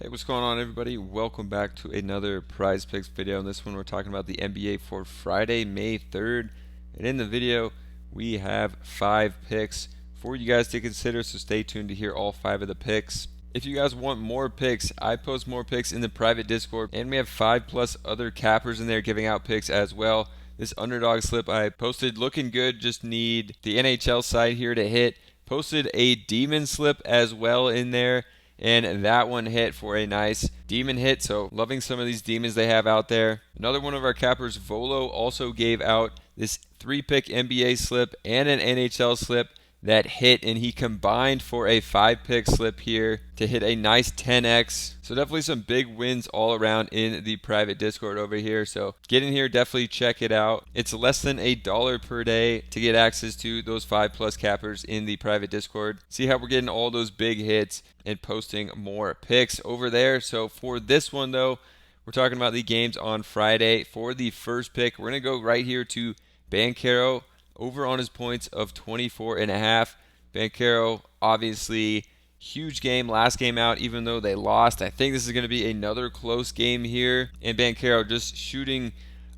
Hey, what's going on, everybody? Welcome back to another Prize Picks video. In this one, we're talking about the NBA for Friday, May 3rd. And in the video, we have 5 picks for you guys to consider, so stay tuned to hear all 5 of the picks. If you guys want more picks, I post more picks in the private Discord, and we have 5+ other cappers in there giving out picks as well. This underdog slip I posted looking good, just need the NHL side here to hit. Posted a demon slip as well in there, and that one hit for a nice demon hit. So loving some of these demons they have out there. Another one of our cappers, Volo, also gave out this 3-pick NBA slip and an NHL slip that hit, and he combined for a 5-pick slip here to hit a nice 10x. So definitely some big wins all around in the private Discord over here. So get in here, definitely check it out. It's less than $1 per day to get access to those 5+ cappers in the private Discord. See how we're getting all those big hits and posting more picks over there. So for this one though, we're talking about the games on Friday. For the first pick, we're going to go right here to Banchero over on his points of 24.5. Banchero, obviously, huge game last game out, even though they lost. I think this is going to be another close game here. And Banchero just shooting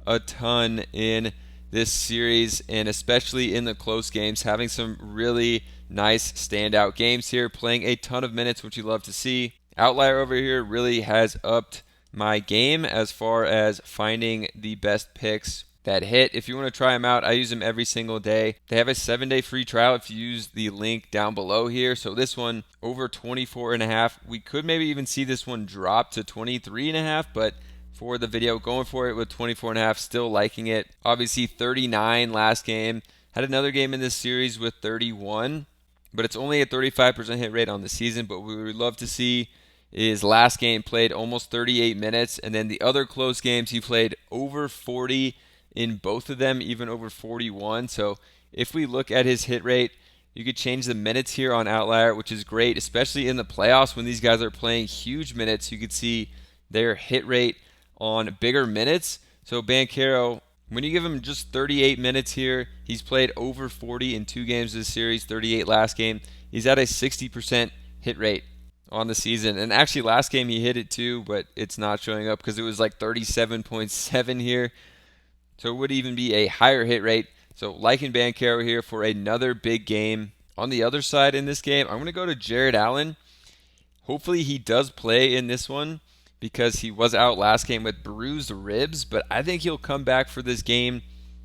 a ton in this series, and especially in the close games, having some really nice standout games here, playing a ton of minutes, which you love to see. Outlier over here really has upped my game as far as finding the best picks that hit. If you want to try them out, I use them every single day. They have a 7-day free trial if you use the link down below here. So this one over 24.5. We could maybe even see this one drop to 23.5, but for the video, going for it with 24.5, still liking it. Obviously 39 last game. Had another game in this series with 31, but it's only a 35% hit rate on the season. But what we would love to see is last game played almost 38 minutes, and then the other close games he played over 40 in both of them, even over 41. So if we look at his hit rate, you could change the minutes here on Outlier, which is great, especially in the playoffs when these guys are playing huge minutes. You could see their hit rate on bigger minutes. So Banchero, when you give him just 38 minutes here, he's played over 40 in 2 games this series, 38 last game. He's at a 60% hit rate on the season. And actually last game he hit it too, but it's not showing up because it was like 37.7 here. So it would even be a higher hit rate. So liking Banchero here for another big game. On the other side in this game, I'm going to go to Jared Allen. Hopefully he does play in this one because he was out last game with bruised ribs. But I think he'll come back for this game.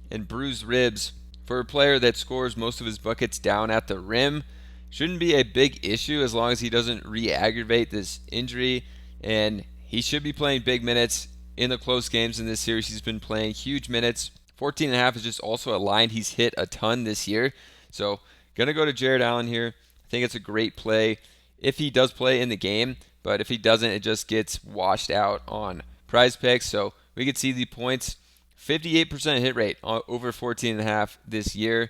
And bruised ribs, for a player that scores most of his buckets down at the rim, shouldn't be a big issue as long as he doesn't re-aggravate this injury. And he should be playing big minutes in the close games in this series. He's been playing huge minutes. 14.5 is just also a line he's hit a ton this year. So going to go to Jared Allen here. I think it's a great play if he does play in the game, but if he doesn't, it just gets washed out on Prize Picks. So we could see the points, 58% hit rate over 14.5 this year.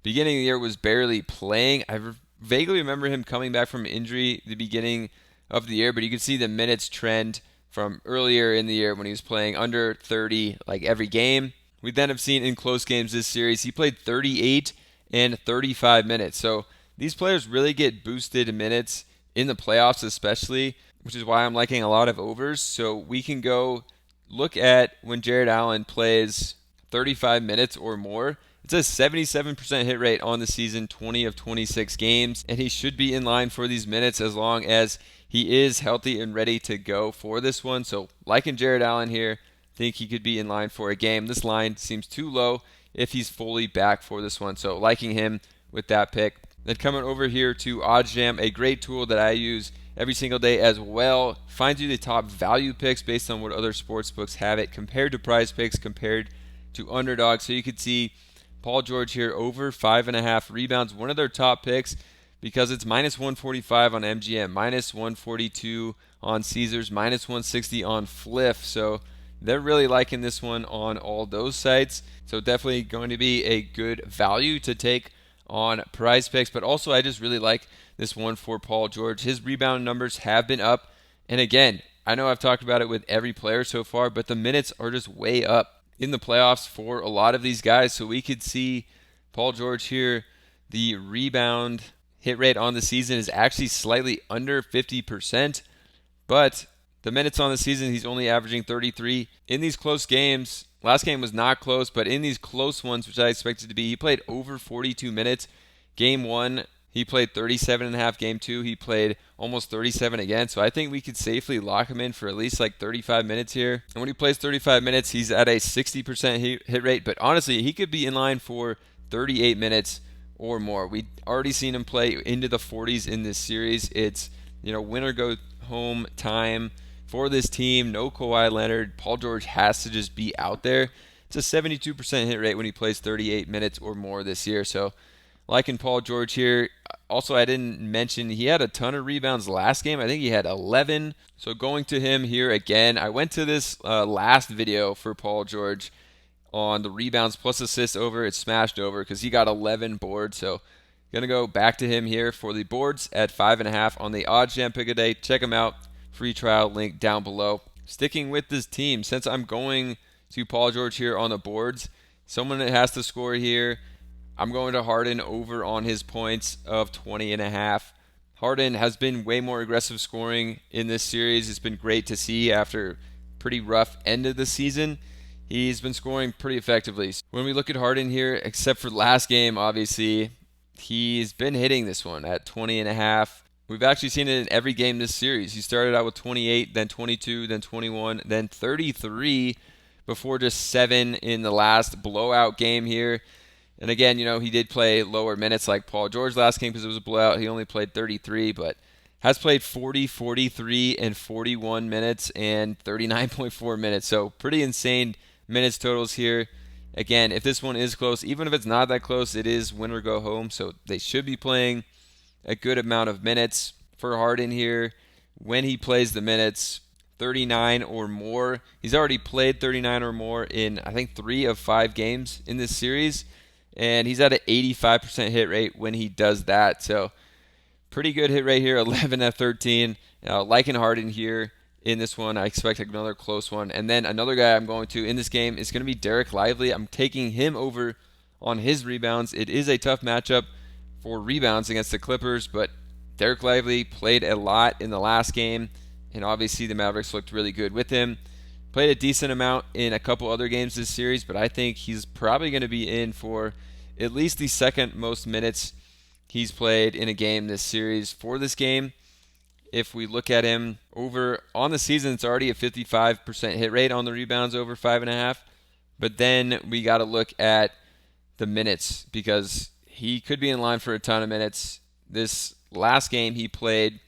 Beginning of the year was barely playing. I vaguely remember him coming back from injury the beginning of the year, but you can see the minutes trend from earlier in the year when he was playing under 30 like every game. We then have seen in close games this series, he played 38 and 35 minutes. So these players really get boosted minutes in the playoffs especially, which is why I'm liking a lot of overs. So we can go look at when Jared Allen plays 35 minutes or more. It's a 77% hit rate on the season, 20 of 26 games, and he should be in line for these minutes as long as he is healthy and ready to go for this one. So liking Jared Allen here, think he could be in line for a game. This line seems too low if he's fully back for this one. So liking him with that pick. Then coming over here to OddsJam, a great tool that I use every single day as well. Finds you the top value picks based on what other sports books have it compared to Prize Picks, compared to underdog. So you could see Paul George here over 5.5 rebounds, one of their top picks, because it's minus 145 on MGM, minus 142 on Caesars, minus 160 on Fliff. So they're really liking this one on all those sites. So definitely going to be a good value to take on Prize Picks. But also I just really like this one for Paul George. His rebound numbers have been up. And again, I know I've talked about it with every player so far, but the minutes are just way up in the playoffs for a lot of these guys. So we could see Paul George here, the rebound hit rate on the season is actually slightly under 50%, But the minutes on the season, he's only averaging 33. In these close games, last game was not close, but in these close ones, which I expected to be, he played over 42 minutes. Game 1, he played 37.5. Game 2, he played almost 37 again. So I think we could safely lock him in for at least like 35 minutes here. And when he plays 35 minutes, he's at a 60% hit rate. But honestly, he could be in line for 38 minutes or more. We've already seen him play into the 40s in this series. It's, win or go home time for this team. No Kawhi Leonard. Paul George has to just be out there. It's a 72% hit rate when he plays 38 minutes or more this year. So liking Paul George here. Also, I didn't mention he had a ton of rebounds last game. I think he had 11. So going to him here again. I went to this last video for Paul George on the rebounds plus assists over. It smashed over because he got 11 boards. So going to go back to him here for the boards at 5.5 on the OddsJam pick a day. Check him out. Free trial link down below. Sticking with this team, since I'm going to Paul George here on the boards, someone that has to score here, I'm going to Harden over on his points of 20.5. Harden has been way more aggressive scoring in this series. It's been great to see after pretty rough end of the season. He's been scoring pretty effectively. When we look at Harden here, except for last game, obviously, he's been hitting this one at 20.5. We've actually seen it in every game this series. He started out with 28, then 22, then 21, then 33 before just 7 in the last blowout game here. And again, he did play lower minutes like Paul George last game because it was a blowout. He only played 33, but has played 40, 43, and 41 minutes and 39.4 minutes. So pretty insane minutes totals here. Again, if this one is close, even if it's not that close, it is win or go home. So they should be playing a good amount of minutes for Harden here. When he plays the minutes, 39 or more. He's already played 39 or more in, I think, 3 of 5 games in this series. And he's at an 85% hit rate when he does that. So pretty good hit rate here, 11 at 13. Liking Harden here in this one. I expect another close one. And then another guy I'm going to in this game is going to be Derek Lively. I'm taking him over on his rebounds. It is a tough matchup for rebounds against the Clippers, but Derek Lively played a lot in the last game, and obviously the Mavericks looked really good with him. Played a decent amount in a couple other games this series, but I think he's probably going to be in for at least the second most minutes he's played in a game this series. For this game, if we look at him over on the season, it's already a 55% hit rate on the rebounds over 5.5. But then we got to look at the minutes because he could be in line for a ton of minutes. This last game he played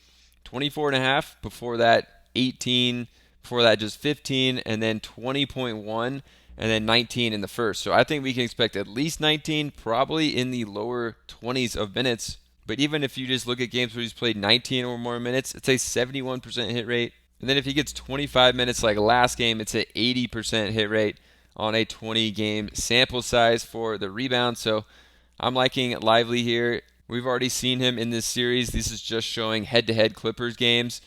24.5. Before that, 18. Before that, just 15, and then 20.1, and then 19 in the first. So I think we can expect at least 19, probably in the lower 20s of minutes. But even if you just look at games where he's played 19 or more minutes, it's a 71% hit rate. And then if he gets 25 minutes like last game, it's an 80% hit rate on a 20-game sample size for the rebound. So I'm liking Lively here. We've already seen him in this series. This is just showing head-to-head Clippers games.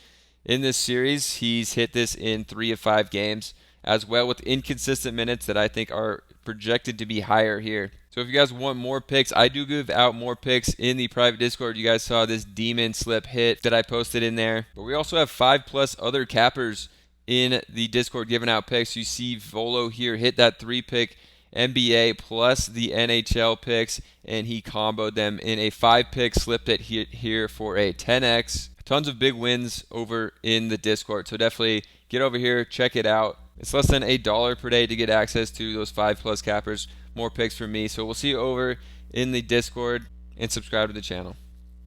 In this series, he's hit this in 3 of 5 games, as well with inconsistent minutes that I think are projected to be higher here. So if you guys want more picks, I do give out more picks in the private Discord. You guys saw this demon slip hit that I posted in there. But we also have 5+ other cappers in the Discord giving out picks. You see Volo here hit that 3-pick NBA plus the NHL picks, and he comboed them in a 5-pick slip hit here for a 10x. Tons of big wins over in the Discord, so definitely get over here, check it out. It's less than $1 per day to get access to those 5+ cappers. More picks from me, so we'll see you over in the Discord, and subscribe to the channel.